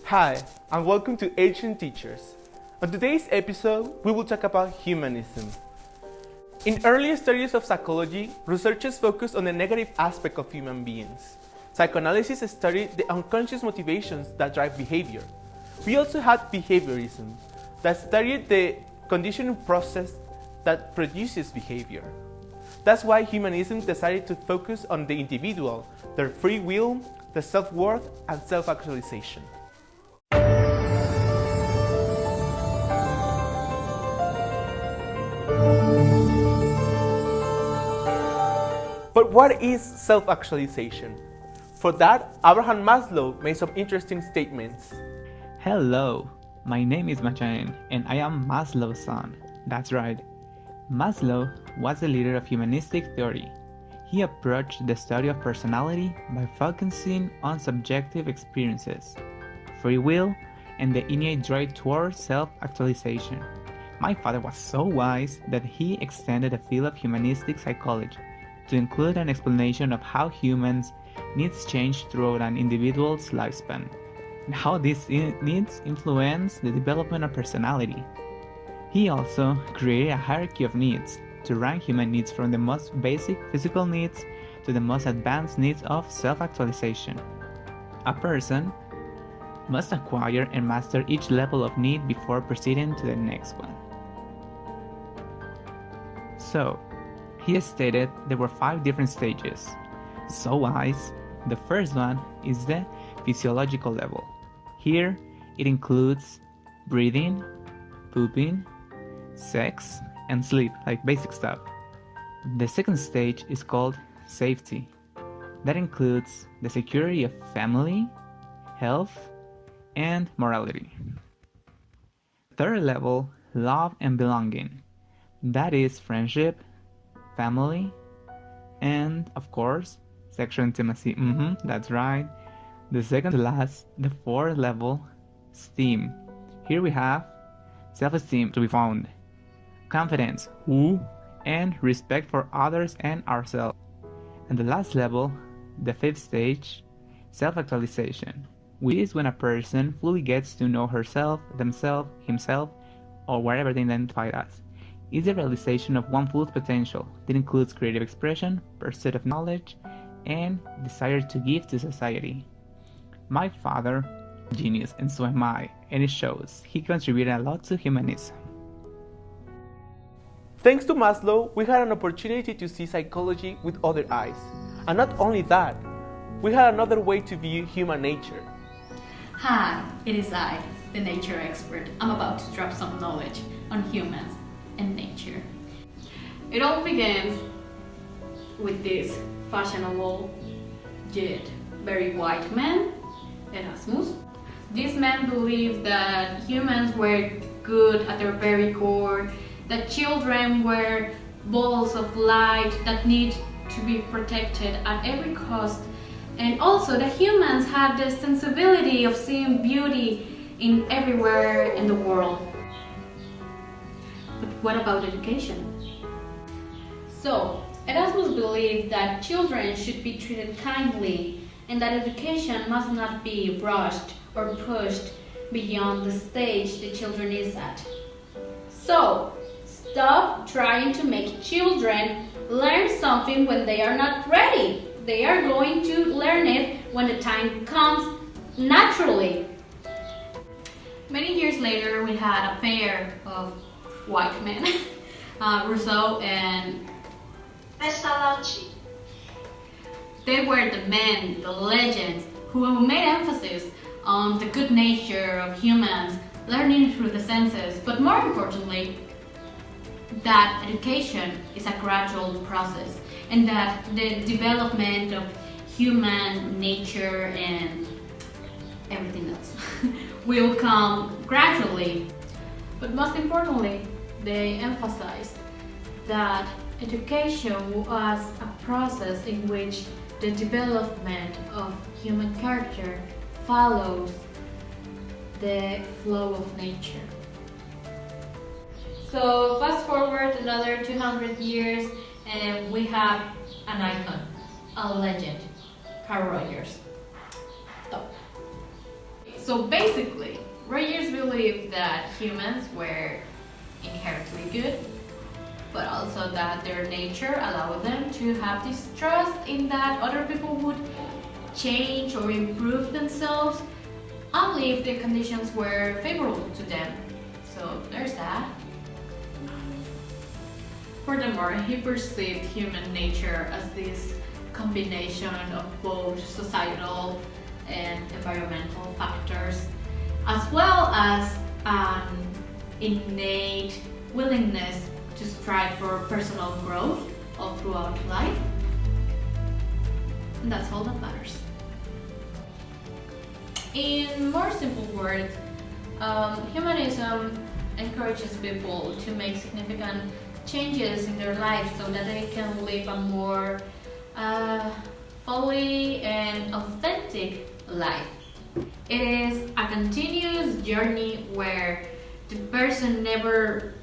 Hi, and welcome to Ancient Teachers. On today's episode, we will talk about humanism. In earlier studies of psychology, researchers focused on the negative aspect of human beings. Psychoanalysis studied the unconscious motivations that drive behavior. We also had behaviorism, that studied the conditioning process that produces behavior. That's why humanism decided to focus on the individual, their free will, their self-worth, and self-actualization. But what is self-actualization? For that, Abraham Maslow made some interesting statements. Hello, my name is Machaen and I am Maslow's son. That's right. Maslow was the leader of humanistic theory. He approached the study of personality by focusing on subjective experiences, free will, and the innate drive towards self-actualization. My father was so wise that he extended the field of humanistic psychology to include an explanation of how humans' needs change throughout an individual's lifespan, and how these needs influence the development of personality. He also created a hierarchy of needs to rank human needs from the most basic physical needs to the most advanced needs of self-actualization. A person must acquire and master each level of need before proceeding to the next one. So, he stated there were 5 different stages. So wise, the first one is the physiological level. Here, it includes breathing, pooping, sex, and sleep, like basic stuff. The second stage is called safety. That includes the security of family, health, and morality. Third level, love and belonging. That is friendship, family, and of course, sexual intimacy. That's right. The second to last, the fourth level, esteem. Here we have self-esteem to be found, confidence, and respect for others and ourselves. And the last level, the fifth stage, self-actualization, which is when a person fully gets to know herself, themselves, himself, or whatever they identify as. Is the realization of one's full potential that includes creative expression, pursuit of knowledge, and desire to give to society. My father, genius, and so am I, and it shows. He contributed a lot to humanism. Thanks to Maslow, we had an opportunity to see psychology with other eyes. And not only that, we had another way to view human nature. Hi, it is I, the nature expert. I'm about to drop some knowledge on humans and nature. It all begins with this fashionable yet very white man, Erasmus. This man believed that humans were good at their very core, that children were balls of light that need to be protected at every cost, and also that humans had the sensibility of seeing beauty in everywhere in the world. But what about education? So, Erasmus believed that children should be treated kindly and that education must not be rushed or pushed beyond the stage the children is at. So, stop trying to make children learn something when they are not ready. They are going to learn it when the time comes naturally. Many years later, we had a pair of white men, Rousseau and Pestalozzi. They were the men, the legends, who made emphasis on the good nature of humans, learning through the senses, but more importantly, that education is a gradual process and that the development of human nature and everything else will come gradually. But most importantly, they emphasized that education was a process in which the development of human character follows the flow of nature. So fast forward another 200 years and we have an icon, a legend, Carl Rogers. So basically, Rogers believed that humans were inherently good, but also that their nature allowed them to have this trust in that other people would change or improve themselves only if the conditions were favorable to them. So there's that. Furthermore, he perceived human nature as this combination of both societal and environmental factors, as well as an innate willingness to strive for personal growth all throughout life. And that's all that matters. In more simple words, humanism encourages people to make significant changes in their lives so that they can live a more fully and authentic life. It is a continuous journey where the person never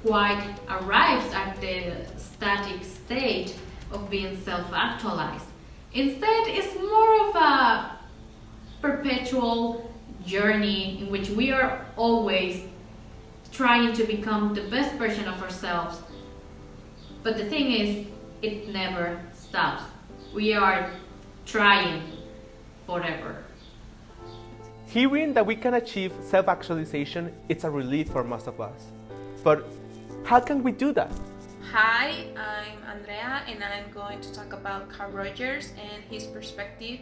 quite arrives at the static state of being self-actualized. Instead, it's more of a perpetual journey in which we are always trying to become the best version of ourselves. But the thing is, it never stops. We are trying forever. Hearing that we can achieve self-actualization, it's a relief for most of us. But how can we do that? Hi, I'm Andrea and I'm going to talk about Carl Rogers and his perspective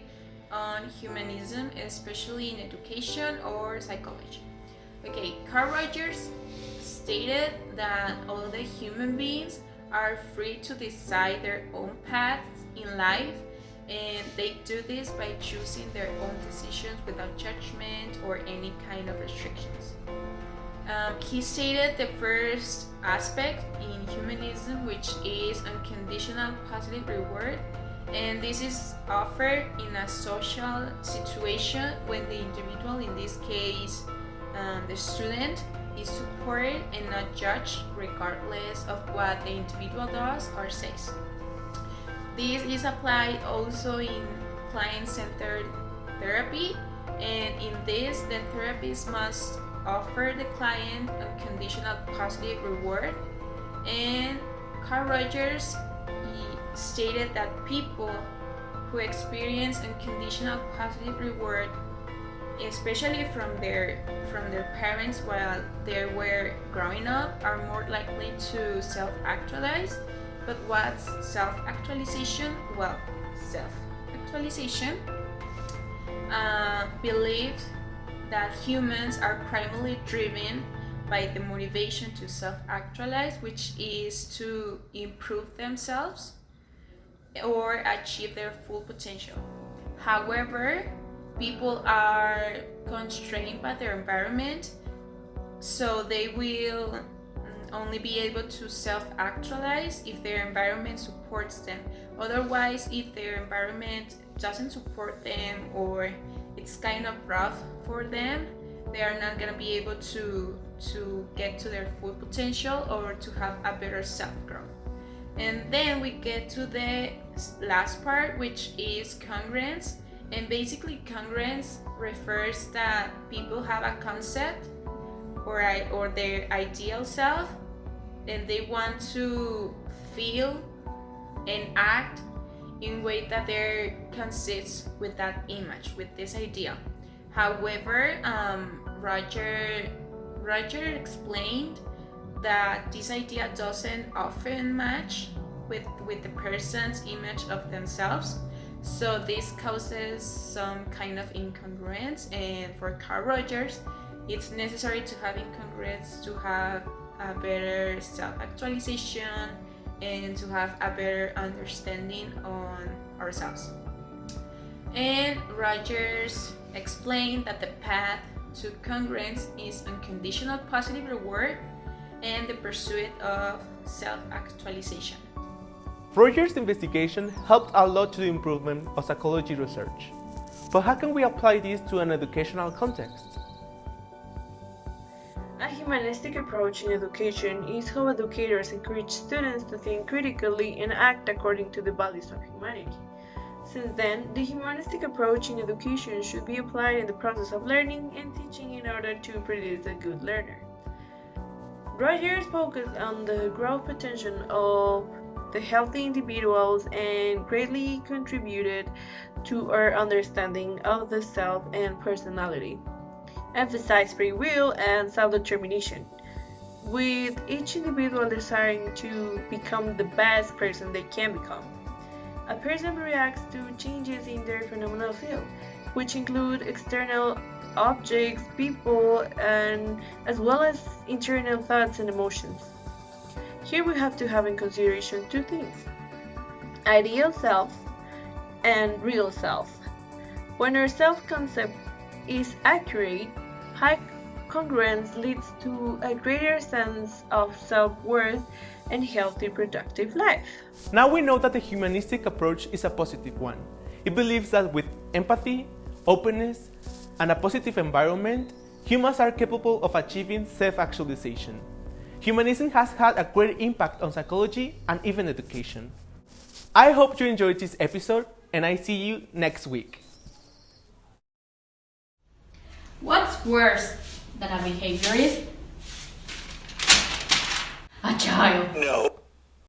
on humanism, especially in education or psychology. Okay, Carl Rogers stated that all the human beings are free to decide their own paths in life, and they do this by choosing their own decisions without judgment or any kind of restrictions. He stated the first aspect in humanism, which is unconditional positive reward, and this is offered in a social situation when the individual, in this case the student, is supported and not judged regardless of what the individual does or says. This is applied also in client-centered therapy, and in this, the therapist must offer the client unconditional positive reward. And Carl Rogers stated that people who experience unconditional positive reward, especially from their parents while they were growing up, are more likely to self-actualize. But what's self-actualization? Well, self-actualization believes that humans are primarily driven by the motivation to self-actualize, which is to improve themselves or achieve their full potential. However, people are constrained by their environment, so they will only be able to self-actualize if their environment supports them. Otherwise, if their environment doesn't support them or it's kind of rough for them, they are not going to be able to get to their full potential or to have a better self-growth. And then we get to the last part, which is congruence. And basically congruence refers that people have a concept or their ideal self, and they want to feel and act in a way that they consist with that image, with this ideal. However, Roger explained that this idea doesn't often match with the person's image of themselves. So this causes some kind of incongruence, and for Carl Rogers, it's necessary to have incongruence to have a better self-actualization and to have a better understanding on ourselves. And Rogers explained that the path to congruence is unconditional positive reward and the pursuit of self-actualization. Rogers' investigation helped a lot to the improvement of psychology research. But how can we apply this to an educational context? A humanistic approach in education is how educators encourage students to think critically and act according to the values of humanity. Since then, the humanistic approach in education should be applied in the process of learning and teaching in order to produce a good learner. Rogers focused on the growth potential of the healthy individuals and greatly contributed to our understanding of the self and personality. Emphasized free will and self-determination, with each individual desiring to become the best person they can become. A person reacts to changes in their phenomenal field, which include external objects, people, and as well as internal thoughts and emotions. Here we have to have in consideration two things: ideal self and real self. When our self-concept is accurate, high congruence leads to a greater sense of self-worth and healthy productive life. Now we know that the humanistic approach is a positive one. It believes that with empathy, openness, and a positive environment, humans are capable of achieving self-actualization. Humanism has had a great impact on psychology and even education. I hope you enjoyed this episode, and I see you next week. What's worse than a behaviorist? A child. No.